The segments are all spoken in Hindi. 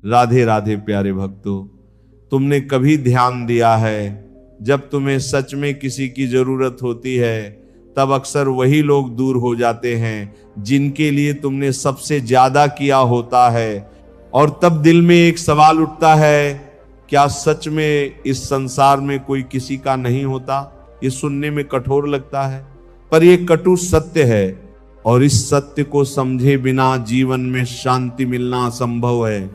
राधे राधे प्यारे भक्तों, तुमने कभी ध्यान दिया है जब तुम्हें सच में किसी की जरूरत होती है तब अक्सर वही लोग दूर हो जाते हैं जिनके लिए तुमने सबसे ज्यादा किया होता है। और तब दिल में एक सवाल उठता है, क्या सच में इस संसार में कोई किसी का नहीं होता? ये सुनने में कठोर लगता है, पर यह कटु सत्य है और इस सत्य को समझे बिना जीवन में शांति मिलना असंभव है।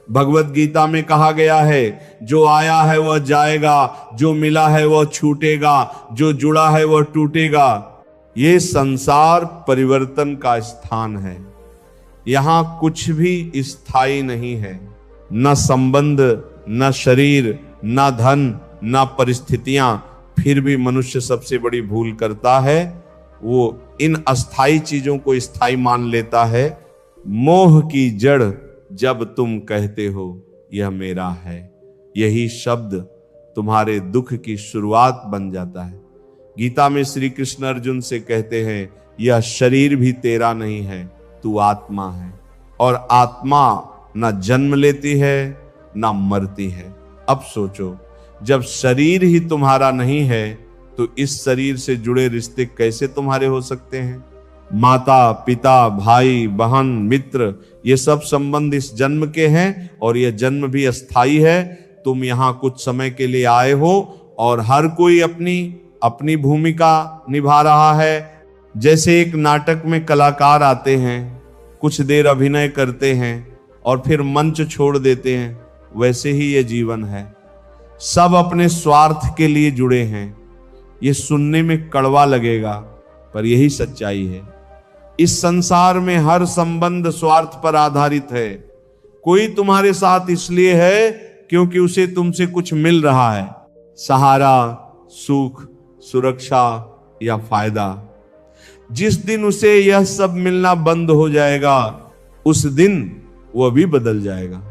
भगवत गीता में कहा गया है, जो आया है वह जाएगा, जो मिला है वह छूटेगा, जो जुड़ा है वह टूटेगा। ये संसार परिवर्तन का स्थान है, यहां कुछ भी स्थायी नहीं है, न संबंध, न शरीर, न धन, न परिस्थितियां। फिर भी मनुष्य सबसे बड़ी भूल करता है, वो इन अस्थाई चीजों को स्थायी मान लेता है। मोह की जड़ जब तुम कहते हो यह मेरा है, यही शब्द तुम्हारे दुख की शुरुआत बन जाता है। गीता में श्री कृष्ण अर्जुन से कहते हैं, यह शरीर भी तेरा नहीं है, तू आत्मा है, और आत्मा न जन्म लेती है न मरती है। अब सोचो, जब शरीर ही तुम्हारा नहीं है तो इस शरीर से जुड़े रिश्ते कैसे तुम्हारे हो सकते हैं? माता, पिता, भाई, बहन, मित्र, ये सब संबंध इस जन्म के हैं और यह जन्म भी अस्थाई है। तुम यहाँ कुछ समय के लिए आए हो और हर कोई अपनी अपनी भूमिका निभा रहा है। जैसे एक नाटक में कलाकार आते हैं, कुछ देर अभिनय करते हैं और फिर मंच छोड़ देते हैं, वैसे ही ये जीवन है। सब अपने स्वार्थ के लिए जुड़े हैं। ये सुनने में कड़वा लगेगा, पर यही सच्चाई है। इस संसार में हर संबंध स्वार्थ पर आधारित है। कोई तुम्हारे साथ इसलिए है क्योंकि उसे तुमसे कुछ मिल रहा है, सहारा, सुख, सुरक्षा या फायदा। जिस दिन उसे यह सब मिलना बंद हो जाएगा, उस दिन वह भी बदल जाएगा।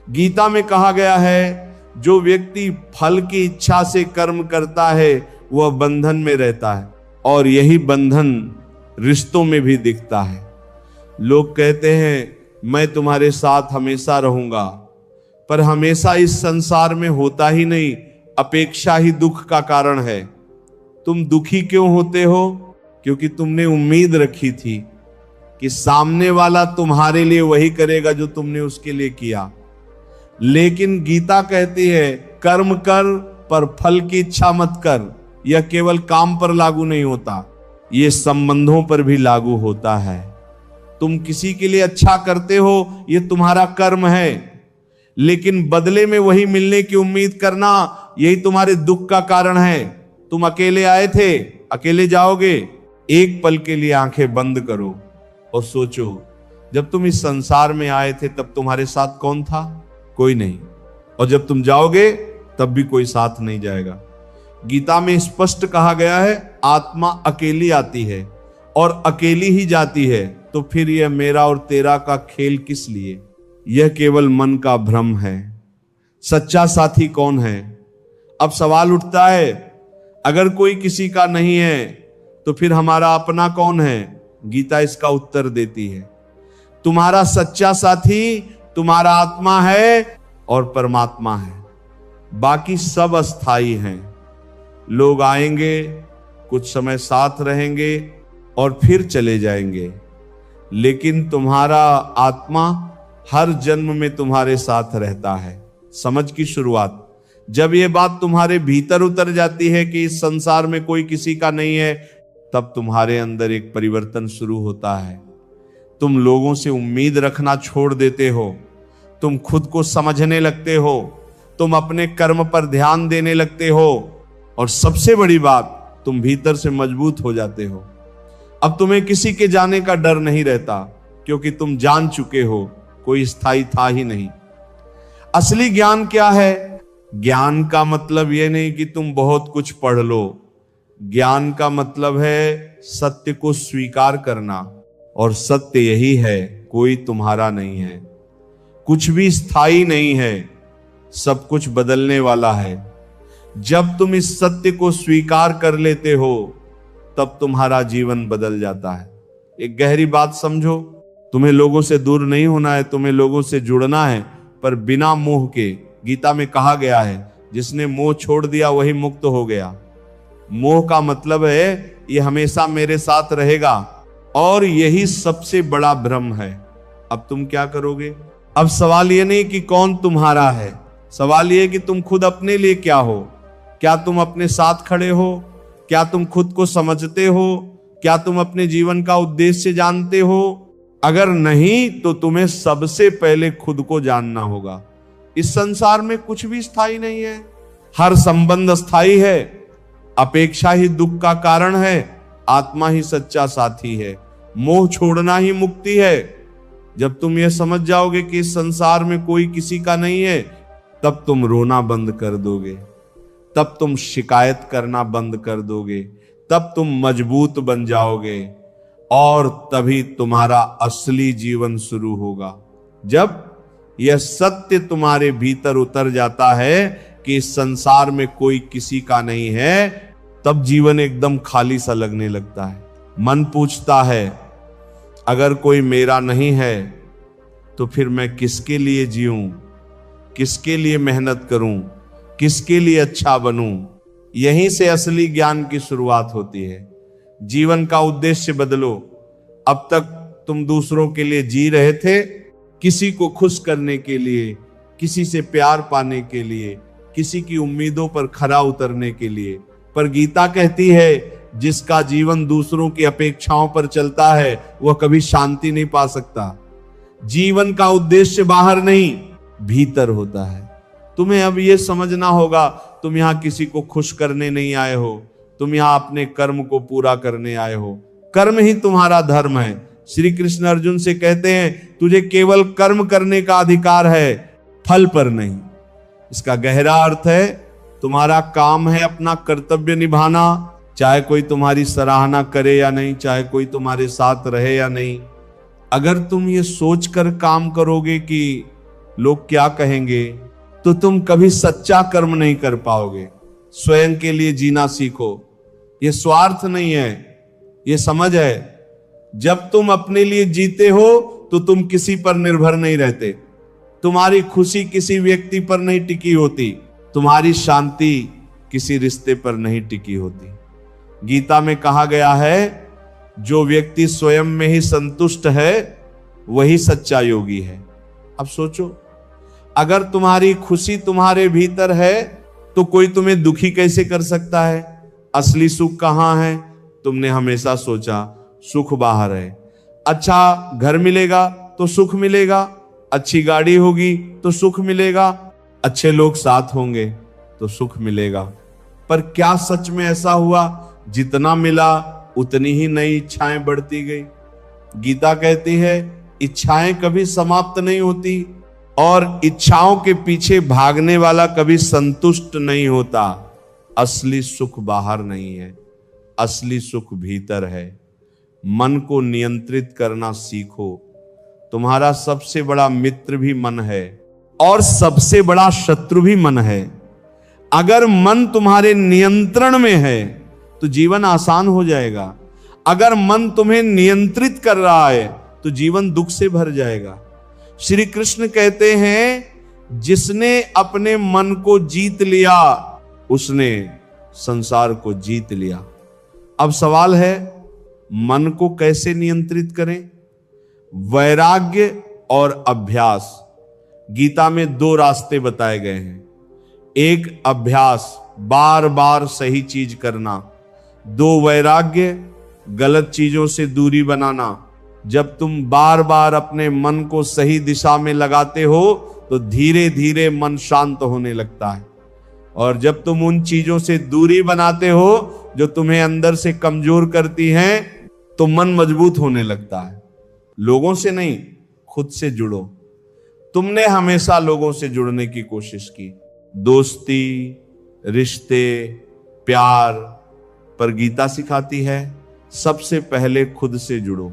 गीता में कहा गया है, जो व्यक्ति फल की इच्छा से कर्म करता है वह बंधन में रहता है, और यही बंधन रिश्तों में भी दिखता है। लोग कहते हैं, मैं तुम्हारे साथ हमेशा रहूंगा, पर हमेशा इस संसार में होता ही नहीं। अपेक्षा ही दुख का कारण है। तुम दुखी क्यों होते हो? क्योंकि तुमने उम्मीद रखी थी कि सामने वाला तुम्हारे लिए वही करेगा जो तुमने उसके लिए किया। लेकिन गीता कहती है, कर्म कर पर फल की इच्छा मत कर। यह केवल काम पर लागू नहीं होता, यह संबंधों पर भी लागू होता है। तुम किसी के लिए अच्छा करते हो, यह तुम्हारा कर्म है, लेकिन बदले में वही मिलने की उम्मीद करना, यही तुम्हारे दुख का कारण है। तुम अकेले आए थे, अकेले जाओगे। एक पल के लिए आंखें बंद करो और सोचो, जब तुम इस संसार में आए थे तब तुम्हारे साथ कौन था? कोई नहीं। और जब तुम जाओगे तब भी कोई साथ नहीं जाएगा। गीता में स्पष्ट कहा गया है, आत्मा अकेली आती है और अकेली ही जाती है, तो फिर यह मेरा और तेरा का खेल किस लिए? यह केवल मन का भ्रम है। सच्चा साथी कौन है? अब सवाल उठता है, अगर कोई किसी का नहीं है तो फिर हमारा अपना कौन है? गीता इसका उत्तर देती है, तुम्हारा सच्चा साथी तुम्हारा आत्मा है और परमात्मा है। बाकी सब अस्थाई हैं। लोग आएंगे, कुछ समय साथ रहेंगे और फिर चले जाएंगे, लेकिन तुम्हारा आत्मा हर जन्म में तुम्हारे साथ रहता है। समझ की शुरुआत, जब यह बात तुम्हारे भीतर उतर जाती है कि इस संसार में कोई किसी का नहीं है, तब तुम्हारे अंदर एक परिवर्तन शुरू होता है। तुम लोगों से उम्मीद रखना छोड़ देते हो, तुम खुद को समझने लगते हो, तुम अपने कर्म पर ध्यान देने लगते हो, और सबसे बड़ी बात, तुम भीतर से मजबूत हो जाते हो। अब तुम्हें किसी के जाने का डर नहीं रहता, क्योंकि तुम जान चुके हो कोई स्थायी था ही नहीं। असली ज्ञान क्या है? ज्ञान का मतलब यह नहीं कि तुम बहुत कुछ पढ़ लो। ज्ञान का मतलब है सत्य को स्वीकार करना, और सत्य यही है, कोई तुम्हारा नहीं है, कुछ भी स्थायी नहीं है, सब कुछ बदलने वाला है। जब तुम इस सत्य को स्वीकार कर लेते हो, तब तुम्हारा जीवन बदल जाता है। एक गहरी बात समझो, तुम्हें लोगों से दूर नहीं होना है, तुम्हें लोगों से जुड़ना है, पर बिना मोह के। गीता में कहा गया है जिसने मोह छोड़ दिया वही मुक्त हो गया। मोह का मतलब है ये हमेशा मेरे साथ रहेगा, और यही सबसे बड़ा भ्रम है। अब तुम क्या करोगे? अब सवाल ये नहीं कि कौन तुम्हारा है, सवाल ये कि तुम खुद अपने लिए क्या हो। क्या तुम अपने साथ खड़े हो? क्या तुम खुद को समझते हो? क्या तुम अपने जीवन का उद्देश्य जानते हो? अगर नहीं तो तुम्हें सबसे पहले खुद को जानना होगा। इस संसार में कुछ भी स्थायी नहीं है, हर संबंध अस्थाई है। अपेक्षा ही दुख का कारण है, आत्मा ही सच्चा साथी है। मोह छोड़ना ही मुक्ति है। जब तुम ये समझ जाओगे कि इस संसार में कोई किसी का नहीं है, तब तुम रोना बंद कर दोगे, तब तुम शिकायत करना बंद कर दोगे, तब तुम मजबूत बन जाओगे, और तभी तुम्हारा असली जीवन शुरू होगा। जब यह सत्य तुम्हारे भीतर उतर जाता है कि इस संसार में कोई किसी का नहीं है, तब जीवन एकदम खाली सा लगने लगता है। मन पूछता है अगर कोई मेरा नहीं है तो फिर मैं किसके लिए जीऊं, किसके लिए मेहनत करूं, किसके लिए अच्छा बनूं। यहीं से असली ज्ञान की शुरुआत होती है। जीवन का उद्देश्य बदलो। अब तक तुम दूसरों के लिए जी रहे थे, किसी को खुश करने के लिए, किसी से प्यार पाने के लिए, किसी की उम्मीदों पर खरा उतरने के लिए। पर गीता कहती है जिसका जीवन दूसरों की अपेक्षाओं पर चलता है वह कभी शांति नहीं पा सकता। जीवन का उद्देश्य बाहर नहीं, भीतर होता है। तुम्हें अब यह समझना होगा, तुम यहां किसी को खुश करने नहीं आए हो, तुम यहां अपने कर्म को पूरा करने आए हो। कर्म ही तुम्हारा धर्म है। श्री कृष्ण अर्जुन से कहते हैं तुझे केवल कर्म करने का अधिकार है, फल पर नहीं। इसका गहरा अर्थ है तुम्हारा काम है अपना कर्तव्य निभाना, चाहे कोई तुम्हारी सराहना करे या नहीं, चाहे कोई तुम्हारे साथ रहे या नहीं। अगर तुम ये सोचकर काम करोगे कि लोग क्या कहेंगे, तो तुम कभी सच्चा कर्म नहीं कर पाओगे। स्वयं के लिए जीना सीखो। ये स्वार्थ नहीं है, ये समझ है। जब तुम अपने लिए जीते हो तो तुम किसी पर निर्भर नहीं रहते। तुम्हारी खुशी किसी व्यक्ति पर नहीं टिकी होती, तुम्हारी शांति किसी रिश्ते पर नहीं टिकी होती। गीता में कहा गया है जो व्यक्ति स्वयं में ही संतुष्ट है वही सच्चा योगी है। अब सोचो, अगर तुम्हारी खुशी तुम्हारे भीतर है तो कोई तुम्हें दुखी कैसे कर सकता है? असली सुख कहां है? तुमने हमेशा सोचा सुख बाहर है। अच्छा घर मिलेगा तो सुख मिलेगा, अच्छी गाड़ी होगी तो सुख मिलेगा, अच्छे लोग साथ होंगे तो सुख मिलेगा। पर क्या सच में ऐसा हुआ? जितना मिला उतनी ही नई इच्छाएं बढ़ती गई। गीता कहती है इच्छाएं कभी समाप्त नहीं होती, और इच्छाओं के पीछे भागने वाला कभी संतुष्ट नहीं होता। असली सुख बाहर नहीं है, असली सुख भीतर है। मन को नियंत्रित करना सीखो। तुम्हारा सबसे बड़ा मित्र भी मन है और सबसे बड़ा शत्रु भी मन है। अगर मन तुम्हारे नियंत्रण में है तो जीवन आसान हो जाएगा। अगर मन तुम्हें नियंत्रित कर रहा है तो जीवन दुख से भर जाएगा। श्री कृष्ण कहते हैं जिसने अपने मन को जीत लिया उसने संसार को जीत लिया। अब सवाल है मन को कैसे नियंत्रित करें? वैराग्य और अभ्यास। गीता में 2 रास्ते बताए गए हैं। एक अभ्यास, बार बार सही चीज करना। 2 वैराग्य, गलत चीजों से दूरी बनाना। जब तुम बार बार अपने मन को सही दिशा में लगाते हो तो धीरे धीरे मन शांत होने लगता है, और जब तुम उन चीजों से दूरी बनाते हो जो तुम्हें अंदर से कमजोर करती हैं तो मन मजबूत होने लगता है। लोगों से नहीं, खुद से जुड़ो। तुमने हमेशा लोगों से जुड़ने की कोशिश की, दोस्ती, रिश्ते, प्यार, पर गीता सिखाती है सबसे पहले खुद से जुड़ो।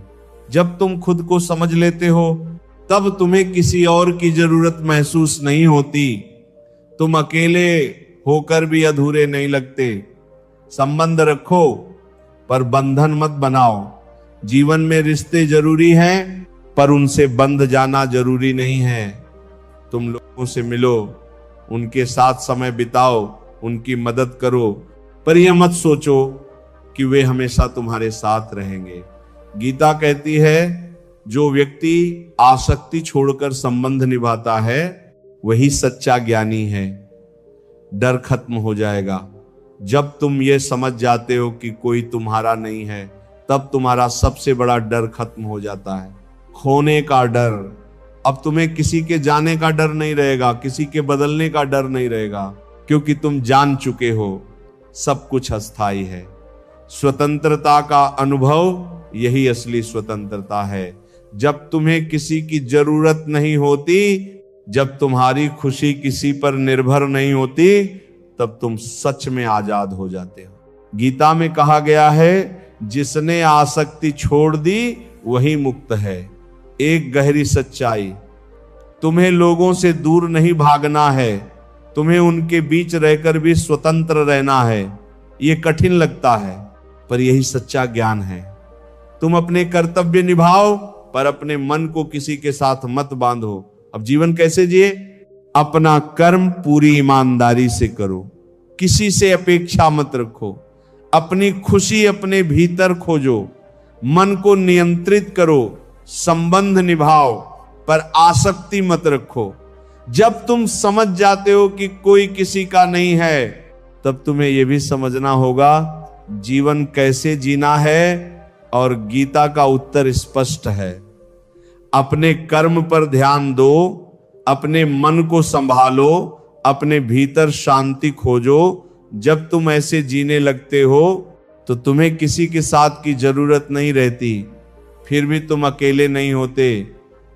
जब तुम खुद को समझ लेते हो तब तुम्हें किसी और की जरूरत महसूस नहीं होती। तुम अकेले होकर भी अधूरे नहीं लगते। संबंध रखो पर बंधन मत बनाओ। जीवन में रिश्ते जरूरी हैं पर उनसे बंध जाना जरूरी नहीं है। तुम लोगों से मिलो, उनके साथ समय बिताओ, उनकी मदद करो, पर यह मत सोचो कि वे हमेशा तुम्हारे साथ रहेंगे। गीता कहती है जो व्यक्ति आसक्ति छोड़कर संबंध निभाता है वही सच्चा ज्ञानी है। डर खत्म हो जाएगा जब तुम ये समझ जाते हो कि कोई तुम्हारा नहीं है, तब तुम्हारा सबसे बड़ा डर खत्म हो जाता है, खोने का डर। अब तुम्हें किसी के जाने का डर नहीं रहेगा, किसी के बदलने का डर नहीं रहेगा, क्योंकि तुम जान चुके हो सब कुछ अस्थाई है। स्वतंत्रता का अनुभव यही असली स्वतंत्रता है। जब तुम्हें किसी की जरूरत नहीं होती, जब तुम्हारी खुशी किसी पर निर्भर नहीं होती, तब तुम सच में आजाद हो जाते हो। गीता में कहा गया है जिसने आसक्ति छोड़ दी वही मुक्त है। एक गहरी सच्चाई, तुम्हें लोगों से दूर नहीं भागना है, तुम्हें उनके बीच रहकर भी स्वतंत्र रहना है। ये कठिन लगता है पर यही सच्चा ज्ञान है। तुम अपने कर्तव्य निभाओ पर अपने मन को किसी के साथ मत बांधो। अब जीवन कैसे जिए? अपना कर्म पूरी ईमानदारी से करो, किसी से अपेक्षा मत रखो, अपनी खुशी अपने भीतर खोजो, मन को नियंत्रित करो, संबंध निभाओ पर आसक्ति मत रखो। जब तुम समझ जाते हो कि कोई किसी का नहीं है, तब तुम्हें यह भी समझना होगा जीवन कैसे जीना है, और गीता का उत्तर स्पष्ट है। अपने कर्म पर ध्यान दो, अपने मन को संभालो, अपने भीतर शांति खोजो। जब तुम ऐसे जीने लगते हो तो तुम्हें किसी के साथ की जरूरत नहीं रहती, फिर भी तुम अकेले नहीं होते,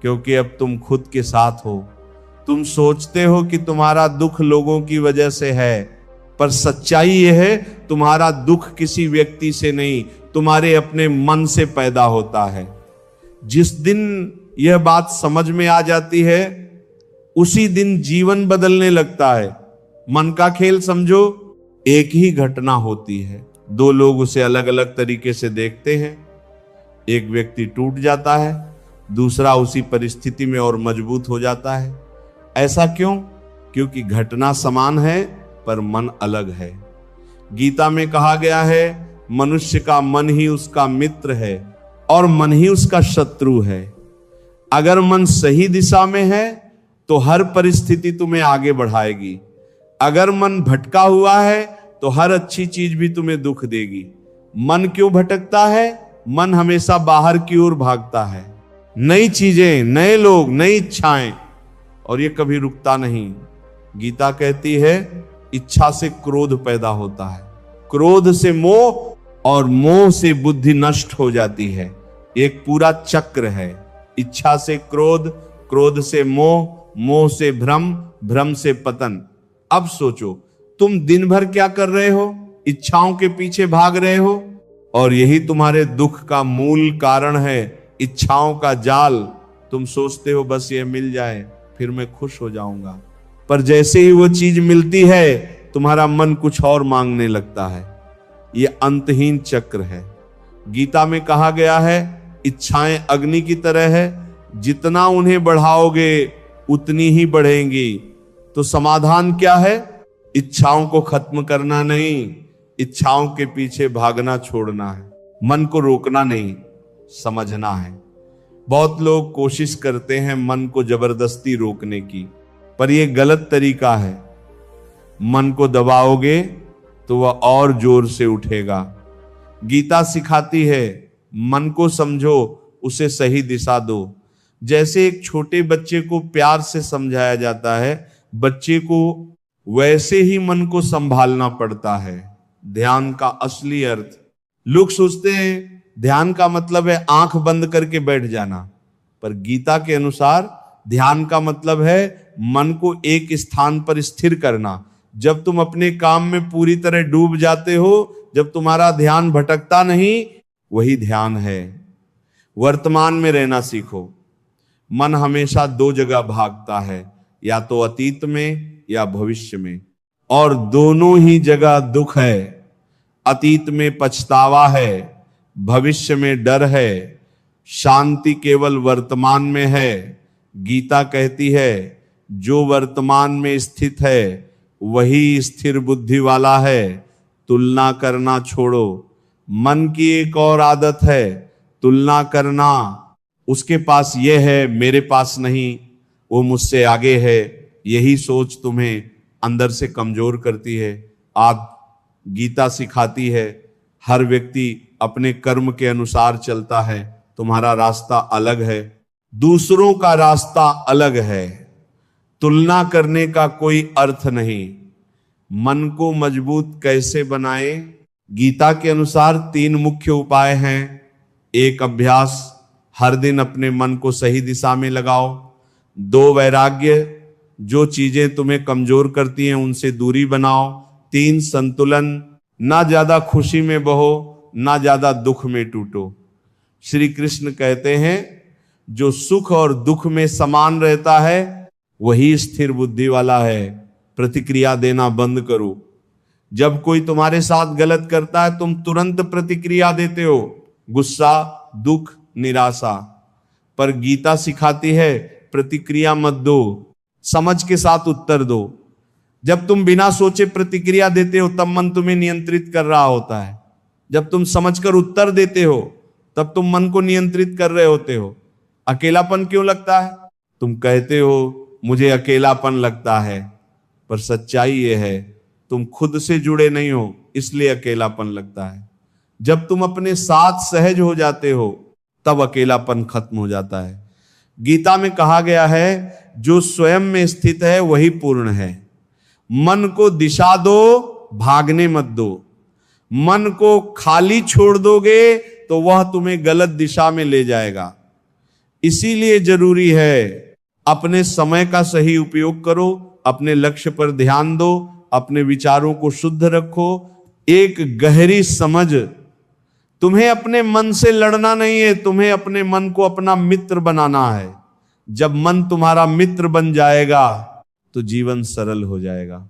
क्योंकि अब तुम खुद के साथ हो। तुम सोचते हो कि तुम्हारा दुख लोगों की वजह से है, पर सच्चाई यह है तुम्हारा दुख किसी व्यक्ति से नहीं, तुम्हारे अपने मन से पैदा होता है। जिस दिन यह बात समझ में आ जाती है उसी दिन जीवन बदलने लगता है। मन का खेल समझो, एक ही घटना होती है, दो लोग उसे अलग अलग तरीके से देखते हैं। एक व्यक्ति टूट जाता है, दूसरा उसी परिस्थिति में और मजबूत हो जाता है। ऐसा क्यों? क्योंकि घटना समान है पर मन अलग है। गीता में कहा गया है मनुष्य का मन ही उसका मित्र है और मन ही उसका शत्रु है। अगर मन सही दिशा में है तो हर परिस्थिति तुम्हें आगे बढ़ाएगी। अगर मन भटका हुआ है तो हर अच्छी चीज भी तुम्हें दुख देगी। मन क्यों भटकता है? मन हमेशा बाहर की ओर भागता है, नई चीजें, नए लोग, नई इच्छाएं, और ये कभी रुकता नहीं। गीता कहती है इच्छा से क्रोध पैदा होता है, क्रोध से मोह, और मोह से बुद्धि नष्ट हो जाती है। एक पूरा चक्र है, इच्छा से क्रोध, क्रोध से मोह, मोह से भ्रम, भ्रम से पतन। अब सोचो तुम दिन भर क्या कर रहे हो? इच्छाओं के पीछे भाग रहे हो, और यही तुम्हारे दुख का मूल कारण है, इच्छाओं का जाल। तुम सोचते हो बस ये मिल जाए फिर मैं खुश हो जाऊंगा, पर जैसे ही वो चीज मिलती है तुम्हारा मन कुछ और मांगने लगता है। ये अंतहीन चक्र है। गीता में कहा गया है इच्छाएं अग्नि की तरह है, जितना उन्हें बढ़ाओगे उतनी ही बढ़ेंगी। तो समाधान क्या है? इच्छाओं को खत्म करना नहीं, इच्छाओं के पीछे भागना छोड़ना है। मन को रोकना नहीं, समझना है। बहुत लोग कोशिश करते हैं मन को जबरदस्ती रोकने की, पर यह गलत तरीका है। मन को दबाओगे तो वह और जोर से उठेगा। गीता सिखाती है मन को समझो, उसे सही दिशा दो। जैसे एक छोटे बच्चे को प्यार से समझाया जाता है, बच्चे को वैसे ही मन को संभालना पड़ता है। ध्यान का असली अर्थ, लोग सोचते हैं ध्यान का मतलब है आंख बंद करके बैठ जाना, पर गीता के अनुसार ध्यान का मतलब है मन को एक स्थान पर स्थिर करना। जब तुम अपने काम में पूरी तरह डूब जाते हो, जब तुम्हारा ध्यान भटकता नहीं, वही ध्यान है। वर्तमान में रहना सीखो। मन हमेशा दो जगह भागता है, या तो अतीत में या भविष्य में, और दोनों ही जगह दुख है। अतीत में पछतावा है, भविष्य में डर है, शांति केवल वर्तमान में है। गीता कहती है जो वर्तमान में स्थित है वही स्थिर बुद्धि वाला है। तुलना करना छोड़ो। मन की एक और आदत है तुलना करना, उसके पास ये है मेरे पास नहीं, वो मुझसे आगे है। यही सोच तुम्हें अंदर से कमजोर करती है। आज गीता सिखाती है हर व्यक्ति अपने कर्म के अनुसार चलता है। तुम्हारा रास्ता अलग है, दूसरों का रास्ता अलग है। तुलना करने का कोई अर्थ नहीं। मन को मजबूत कैसे बनाए? गीता के अनुसार 3 मुख्य उपाय हैं। एक, अभ्यास, हर दिन अपने मन को सही दिशा में लगाओ। 2, वैराग्य, जो चीजें तुम्हें कमजोर करती हैं उनसे दूरी बनाओ। 3, संतुलन, ना ज्यादा खुशी में बहो ना ज्यादा दुख में टूटो। श्री कृष्ण कहते हैं जो सुख और दुख में समान रहता है वही स्थिर बुद्धि वाला है। प्रतिक्रिया देना बंद करो। जब कोई तुम्हारे साथ गलत करता है तुम तुरंत प्रतिक्रिया देते हो, गुस्सा, दुख, निराशा। पर गीता सिखाती है प्रतिक्रिया मत दो, समझ के साथ उत्तर दो। जब तुम बिना सोचे प्रतिक्रिया देते हो तब मन तुम्हें नियंत्रित कर रहा होता है। जब तुम समझकर उत्तर देते हो तब तुम मन को नियंत्रित कर रहे होते हो। अकेलापन क्यों लगता है? तुम कहते हो मुझे अकेलापन लगता है, पर सच्चाई यह है तुम खुद से जुड़े नहीं हो, इसलिए अकेलापन लगता है। जब तुम अपने साथ सहज हो जाते हो तब अकेलापन खत्म हो जाता है। गीता में कहा गया है जो स्वयं में स्थित है वही पूर्ण है। मन को दिशा दो, भागने मत दो। मन को खाली छोड़ दोगे तो वह तुम्हें गलत दिशा में ले जाएगा। इसीलिए जरूरी है अपने समय का सही उपयोग करो, अपने लक्ष्य पर ध्यान दो, अपने विचारों को शुद्ध रखो। एक गहरी समझ, तुम्हें अपने मन से लड़ना नहीं है, तुम्हें अपने मन को अपना मित्र बनाना है। जब मन तुम्हारा मित्र बन जाएगा तो जीवन सरल हो जाएगा।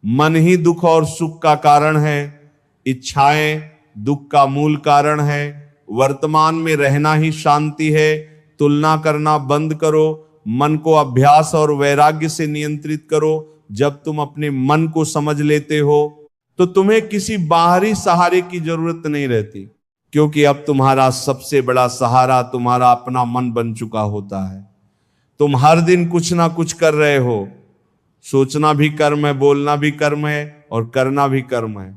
मन ही दुख और सुख का कारण है। इच्छाएं दुख का मूल कारण है। वर्तमान में रहना ही शांति है। तुलना करना बंद करो। मन को अभ्यास और वैराग्य से नियंत्रित करो। जब तुम अपने मन को समझ लेते हो तो तुम्हें किसी बाहरी सहारे की जरूरत नहीं रहती, क्योंकि अब तुम्हारा सबसे बड़ा सहारा तुम्हारा अपना मन बन चुका होता है। तुम हर दिन कुछ ना कुछ कर रहे हो। सोचना भी कर्म है, बोलना भी कर्म है और करना भी कर्म है।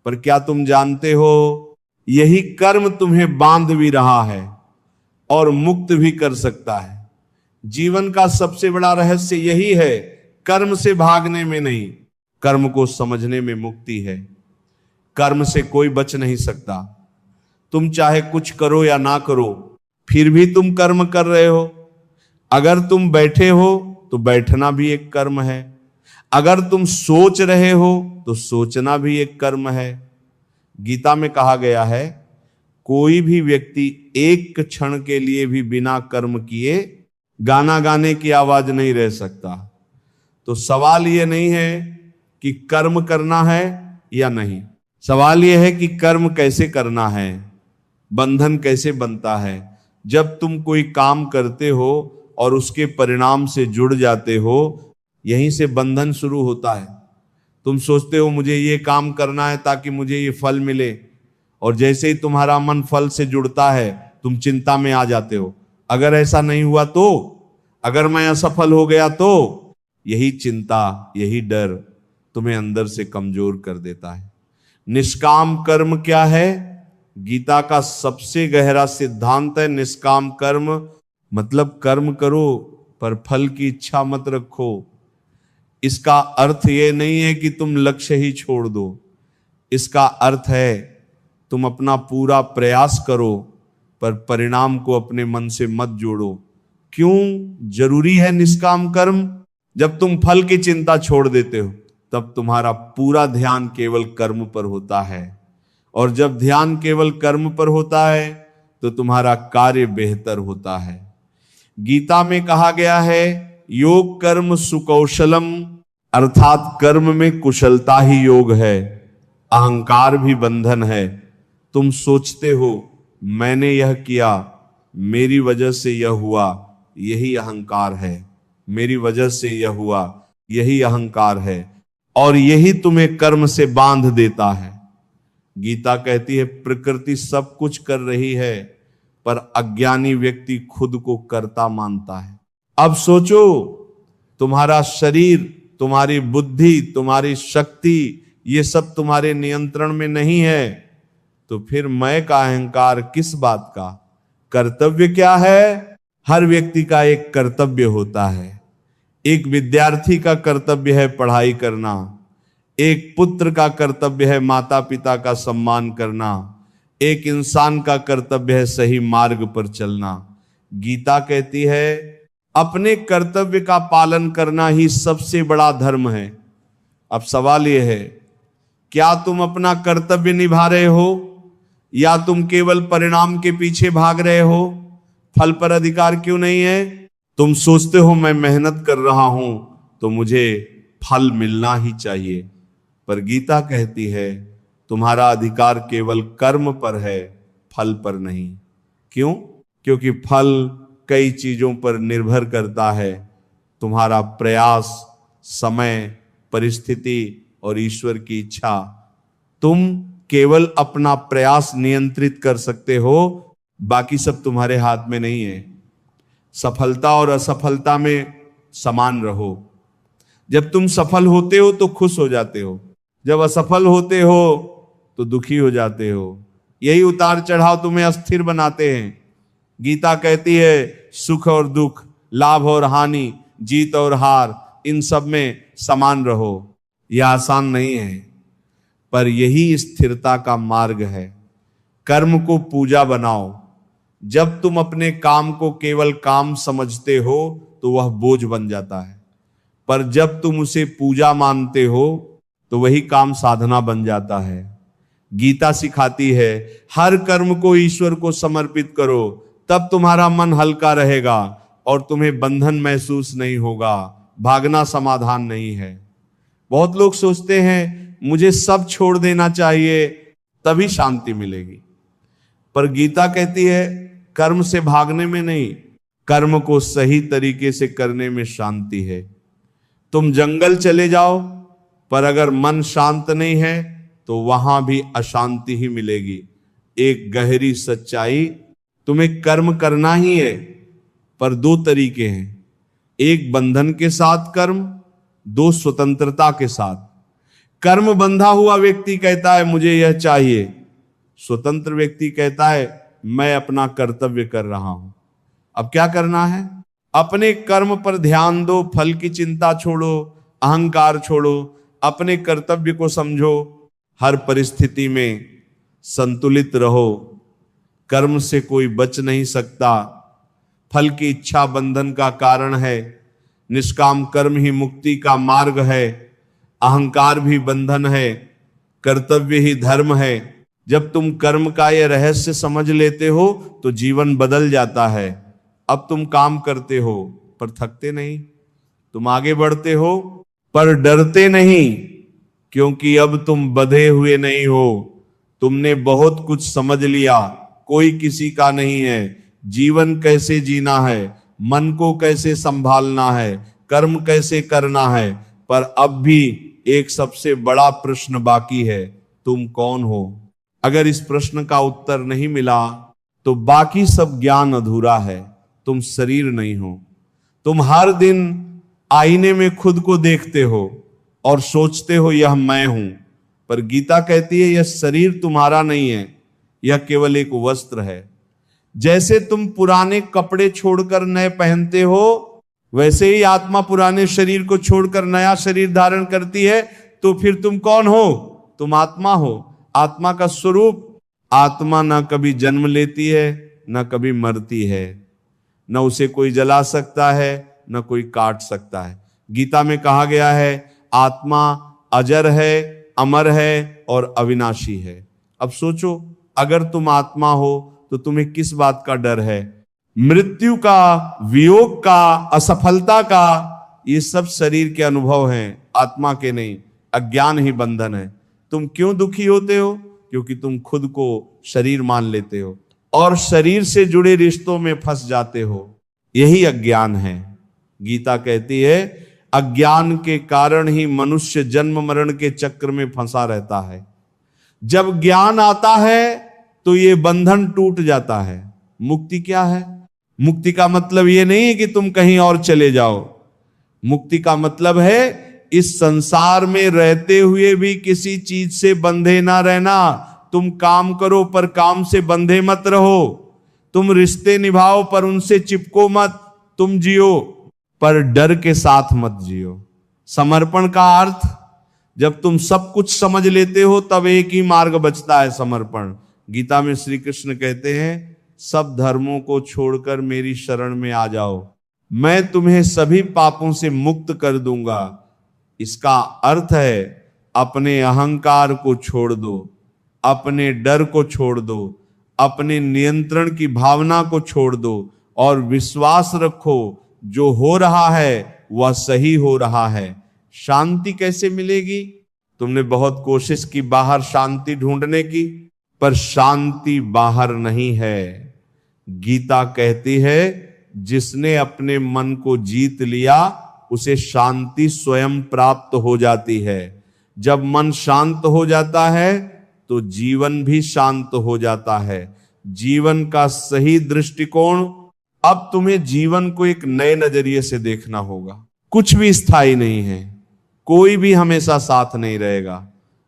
पर क्या तुम जानते हो यही कर्म तुम्हें बांध भी रहा है और मुक्त भी कर सकता है। जीवन का सबसे बड़ा रहस्य यही है, कर्म से भागने में नहीं, कर्म को समझने में मुक्ति है। कर्म से कोई बच नहीं सकता। तुम चाहे कुछ करो या ना करो फिर भी तुम कर्म कर रहे हो। अगर तुम बैठे हो तो बैठना भी एक कर्म है। अगर तुम सोच रहे हो तो सोचना भी एक कर्म है। गीता में कहा गया है कोई भी व्यक्ति एक क्षण के लिए भी बिना कर्म किए गाना गाने की आवाज नहीं रह सकता। तो सवाल यह नहीं है कि कर्म करना है या नहीं, सवाल यह है कि कर्म कैसे करना है, बंधन कैसे बनता है। जब तुम कोई काम करते हो और उसके परिणाम से जुड़ जाते हो, यहीं से बंधन शुरू होता है। तुम सोचते हो मुझे ये काम करना है ताकि मुझे ये फल मिले, और जैसे ही तुम्हारा मन फल से जुड़ता है तुम चिंता में आ जाते हो। अगर ऐसा नहीं हुआ तो, अगर मैं असफल हो गया तो। यही चिंता, यही डर तुम्हें अंदर से कमजोर कर देता है। निष्काम कर्म क्या है? गीता का सबसे गहरा सिद्धांत है निष्काम कर्म। मतलब कर्म करो पर फल की इच्छा मत रखो। इसका अर्थ ये नहीं है कि तुम लक्ष्य ही छोड़ दो। इसका अर्थ है तुम अपना पूरा प्रयास करो पर परिणाम को अपने मन से मत जोड़ो। क्यों जरूरी है निष्काम कर्म? जब तुम फल की चिंता छोड़ देते हो तब तुम्हारा पूरा ध्यान केवल कर्म पर होता है, और जब ध्यान केवल कर्म पर होता है तो तुम्हारा कार्य बेहतर होता है। गीता में कहा गया है योग कर्म सुकौशलम, अर्थात कर्म में कुशलता ही योग है। अहंकार भी बंधन है। तुम सोचते हो मैंने यह किया, मेरी वजह से यह हुआ, यही अहंकार है। मेरी वजह से यह हुआ, यही अहंकार है और यही तुम्हें कर्म से बांध देता है। गीता कहती है प्रकृति सब कुछ कर रही है पर अज्ञानी व्यक्ति खुद को कर्ता मानता है। अब सोचो, तुम्हारा शरीर, तुम्हारी बुद्धि, तुम्हारी शक्ति, ये सब तुम्हारे नियंत्रण में नहीं है, तो फिर मैं का अहंकार किस बात का? कर्तव्य क्या है? हर व्यक्ति का एक कर्तव्य होता है। एक विद्यार्थी का कर्तव्य है पढ़ाई करना, एक पुत्र का कर्तव्य है माता पिता का सम्मान करना, एक इंसान का कर्तव्य है सही मार्ग पर चलना। गीता कहती है अपने कर्तव्य का पालन करना ही सबसे बड़ा धर्म है। अब सवाल यह है, क्या तुम अपना कर्तव्य निभा रहे हो या तुम केवल परिणाम के पीछे भाग रहे हो? फल पर अधिकार क्यों नहीं है? तुम सोचते हो मैं मेहनत कर रहा हूं तो मुझे फल मिलना ही चाहिए, पर गीता कहती है तुम्हारा अधिकार केवल कर्म पर है, फल पर नहीं। क्यों? क्योंकि फल कई चीजों पर निर्भर करता है, तुम्हारा प्रयास, समय, परिस्थिति और ईश्वर की इच्छा। तुम केवल अपना प्रयास नियंत्रित कर सकते हो, बाकी सब तुम्हारे हाथ में नहीं है। सफलता और असफलता में समान रहो। जब तुम सफल होते हो तो खुश हो जाते हो, जब असफल होते हो तो दुखी हो जाते हो। यही उतार चढ़ाव तुम्हें अस्थिर बनाते हैं। गीता कहती है सुख और दुख, लाभ और हानि, जीत और हार, इन सब में समान रहो। यह आसान नहीं है, पर यही स्थिरता का मार्ग है। कर्म को पूजा बनाओ। जब तुम अपने काम को केवल काम समझते हो तो वह बोझ बन जाता है, पर जब तुम उसे पूजा मानते हो तो वही काम साधना बन जाता है। गीता सिखाती है हर कर्म को ईश्वर को समर्पित करो, तब तुम्हारा मन हल्का रहेगा और तुम्हें बंधन महसूस नहीं होगा। भागना समाधान नहीं है। बहुत लोग सोचते हैं मुझे सब छोड़ देना चाहिए तभी शांति मिलेगी, पर गीता कहती है कर्म से भागने में नहीं, कर्म को सही तरीके से करने में शांति है। तुम जंगल चले जाओ, पर अगर मन शांत नहीं है तो वहां भी अशांति ही मिलेगी। एक गहरी सच्चाई, तुम्हें कर्म करना ही है, पर दो तरीके हैं, एक बंधन के साथ कर्म, दो स्वतंत्रता के साथ। कर्म बंधा हुआ व्यक्ति कहता है मुझे यह चाहिए, स्वतंत्र व्यक्ति कहता है मैं अपना कर्तव्य कर रहा हूं। अब क्या करना है? अपने कर्म पर ध्यान दो, फल की चिंता छोड़ो, अहंकार छोड़ो, अपने कर्तव्य को समझो। हर परिस्थिति में संतुलित रहो। कर्म से कोई बच नहीं सकता। फल की इच्छा बंधन का कारण है, निष्काम कर्म ही मुक्ति का मार्ग है। अहंकार भी बंधन है, कर्तव्य ही धर्म है। जब तुम कर्म का यह रहस्य समझ लेते हो तो जीवन बदल जाता है। अब तुम काम करते हो पर थकते नहीं, तुम आगे बढ़ते हो पर डरते नहीं, क्योंकि अब तुम बंधे हुए नहीं हो। तुमने बहुत कुछ समझ लिया, कोई किसी का नहीं है। जीवन कैसे जीना है, मन को कैसे संभालना है, कर्म कैसे करना है, पर अब भी एक सबसे बड़ा प्रश्न बाकी है, तुम कौन हो? अगर इस प्रश्न का उत्तर नहीं मिला तो बाकी सब ज्ञान अधूरा है। तुम शरीर नहीं हो। तुम हर दिन आईने में खुद को देखते हो और सोचते हो यह मैं हूं, पर गीता कहती है यह शरीर तुम्हारा नहीं है, यह केवल एक वस्त्र है। जैसे तुम पुराने कपड़े छोड़कर नए पहनते हो, वैसे ही आत्मा पुराने शरीर को छोड़कर नया शरीर धारण करती है। तो फिर तुम कौन हो? तुम आत्मा हो। आत्मा का स्वरूप, आत्मा ना कभी जन्म लेती है ना कभी मरती है, न उसे कोई जला सकता है न कोई काट सकता है। गीता में कहा गया है आत्मा अजर है, अमर है और अविनाशी है। अब सोचो, अगर तुम आत्मा हो तो तुम्हें किस बात का डर है? मृत्यु का, वियोग का, असफलता का, ये सब शरीर के अनुभव हैं, आत्मा के नहीं। अज्ञान ही बंधन है। तुम क्यों दुखी होते हो? क्योंकि तुम खुद को शरीर मान लेते हो और शरीर से जुड़े रिश्तों में फंस जाते हो। यही अज्ञान है। गीता कहती है अज्ञान के कारण ही मनुष्य जन्म मरण के चक्र में फंसा रहता है। जब ज्ञान आता है तो ये बंधन टूट जाता है। मुक्ति क्या है? मुक्ति का मतलब ये नहीं है कि तुम कहीं और चले जाओ। मुक्ति का मतलब है इस संसार में रहते हुए भी किसी चीज से बंधे ना रहना। तुम काम करो पर काम से बंधे मत रहो। तुम रिश्ते निभाओ पर उनसे चिपको मत। तुम जियो पर डर के साथ मत जियो। समर्पण का अर्थ, जब तुम सब कुछ समझ लेते हो तब एक ही मार्ग बचता है, समर्पण। गीता में श्री कृष्ण कहते हैं सब धर्मों को छोड़कर मेरी शरण में आ जाओ, मैं तुम्हें सभी पापों से मुक्त कर दूंगा। इसका अर्थ है अपने अहंकार को छोड़ दो, अपने डर को छोड़ दो, अपने नियंत्रण की भावना को छोड़ दो और विश्वास रखो जो हो रहा है वह सही हो रहा है। शांति कैसे मिलेगी? तुमने बहुत कोशिश की बाहर शांति ढूंढने की, पर शांति बाहर नहीं है। गीता कहती है जिसने अपने मन को जीत लिया उसे शांति स्वयं प्राप्त हो जाती है। जब मन शांत हो जाता है तो जीवन भी शांत हो जाता है। जीवन का सही दृष्टिकोण, अब तुम्हें जीवन को एक नए नजरिए से देखना होगा। कुछ भी स्थायी नहीं है, कोई भी हमेशा साथ नहीं रहेगा,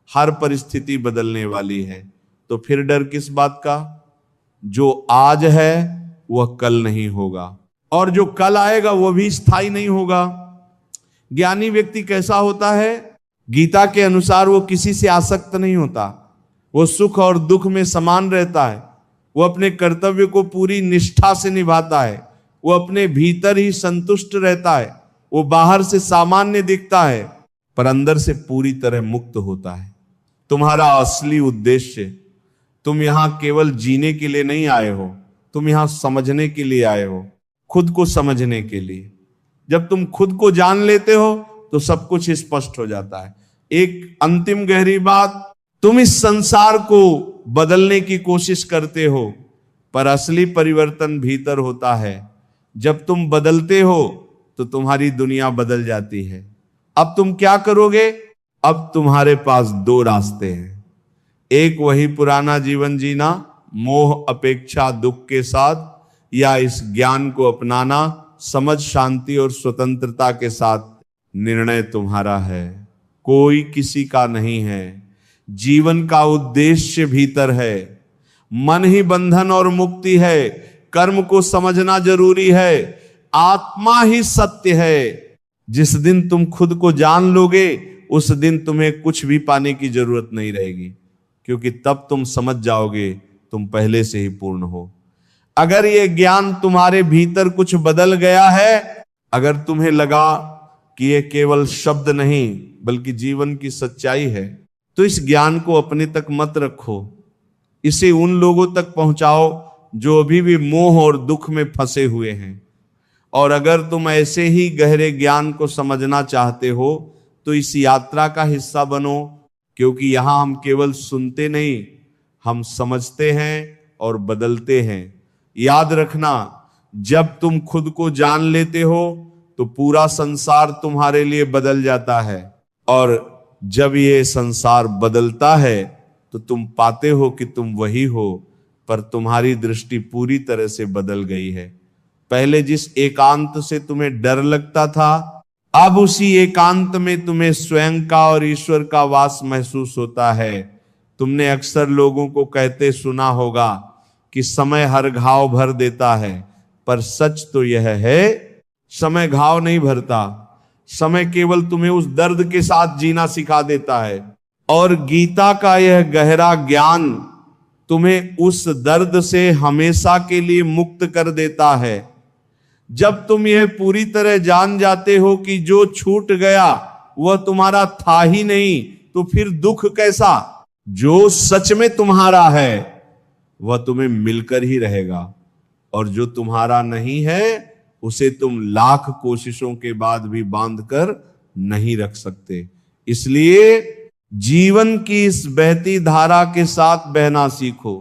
हर परिस्थिति बदलने वाली है। तो फिर डर किस बात का? जो आज है वह कल नहीं होगा और जो कल आएगा वह भी स्थायी नहीं होगा। ज्ञानी व्यक्ति कैसा होता है? गीता के अनुसार वो किसी से आसक्त नहीं होता, वो सुख और दुख में समान रहता है, वो अपने कर्तव्य को पूरी निष्ठा से निभाता है, वो अपने भीतर ही संतुष्ट रहता है, वो बाहर से सामान्य दिखता है पर अंदर से पूरी तरह मुक्त होता है। तुम्हारा असली उद्देश्य, तुम यहां केवल जीने के लिए नहीं आए हो, तुम यहां समझने के लिए आए हो, खुद को समझने के लिए। जब तुम खुद को जान लेते हो तो सब कुछ स्पष्ट हो जाता है। एक अंतिम गहरी बात, तुम इस संसार को बदलने की कोशिश करते हो पर असली परिवर्तन भीतर होता है। जब तुम बदलते हो तो तुम्हारी दुनिया बदल जाती है। अब तुम क्या करोगे? अब तुम्हारे पास दो रास्ते हैं। एक वही पुराना जीवन जीना, मोह अपेक्षा दुख के साथ, या इस ज्ञान को अपनाना समझ शांति और स्वतंत्रता के साथ। निर्णय तुम्हारा है, कोई किसी का नहीं है। जीवन का उद्देश्य भीतर है। मन ही बंधन और मुक्ति है। कर्म को समझना जरूरी है। आत्मा ही सत्य है। जिस दिन तुम खुद को जान लोगे उस दिन तुम्हें कुछ भी पाने की जरूरत नहीं रहेगी, क्योंकि तब तुम समझ जाओगे तुम पहले से ही पूर्ण हो। अगर ये ज्ञान तुम्हारे भीतर कुछ बदल गया है, अगर तुम्हें लगा कि ये केवल शब्द नहीं बल्कि जीवन की सच्चाई है, तो इस ज्ञान को अपने तक मत रखो। इसे उन लोगों तक पहुंचाओ जो अभी भी मोह और दुख में फंसे हुए हैं। और अगर तुम ऐसे ही गहरे ज्ञान को समझना चाहते हो तो इस यात्रा का हिस्सा बनो, क्योंकि यहां हम केवल सुनते नहीं, हम समझते हैं और बदलते हैं। याद रखना, जब तुम खुद को जान लेते हो तो पूरा संसार तुम्हारे लिए बदल जाता है, और जब ये संसार बदलता है तो तुम पाते हो कि तुम वही हो, पर तुम्हारी दृष्टि पूरी तरह से बदल गई है। पहले जिस एकांत से तुम्हें डर लगता था, अब उसी एकांत में तुम्हें स्वयं का और ईश्वर का वास महसूस होता है। तुमने अक्सर लोगों को कहते सुना होगा कि समय हर घाव भर देता है, पर सच तो यह है समय घाव नहीं भरता। समय केवल तुम्हें उस दर्द के साथ जीना सिखा देता है, और गीता का यह गहरा ज्ञान तुम्हें उस दर्द से हमेशा के लिए मुक्त कर देता है। जब तुम यह पूरी तरह जान जाते हो कि जो छूट गया वह तुम्हारा था ही नहीं, तो फिर दुख कैसा? जो सच में तुम्हारा है वह तुम्हें मिलकर ही रहेगा, और जो तुम्हारा नहीं है उसे तुम लाख कोशिशों के बाद भी बांध कर नहीं रख सकते। इसलिए जीवन की इस बहती धारा के साथ बहना सीखो।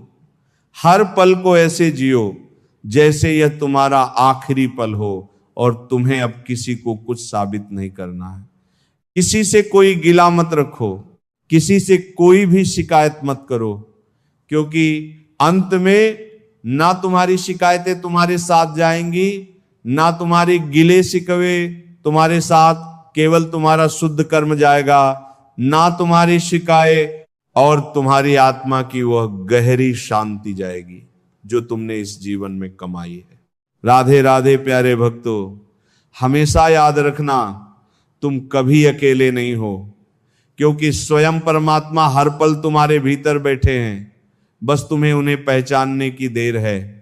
हर पल को ऐसे जियो जैसे यह तुम्हारा आखिरी पल हो, और तुम्हें अब किसी को कुछ साबित नहीं करना है। किसी से कोई गिला मत रखो, किसी से कोई भी शिकायत मत करो, क्योंकि अंत में ना तुम्हारी शिकायतें तुम्हारे साथ जाएंगी, ना तुम्हारे गिले शिकवे तुम्हारे साथ, केवल तुम्हारा शुद्ध कर्म जाएगा, ना तुम्हारी शिकायत और तुम्हारी आत्मा की वह गहरी शांति जाएगी जो तुमने इस जीवन में कमाई है। राधे राधे प्यारे भक्तों, हमेशा याद रखना तुम कभी अकेले नहीं हो, क्योंकि स्वयं परमात्मा हर पल तुम्हारे भीतर बैठे हैं, बस तुम्हें उन्हें पहचानने की देर है।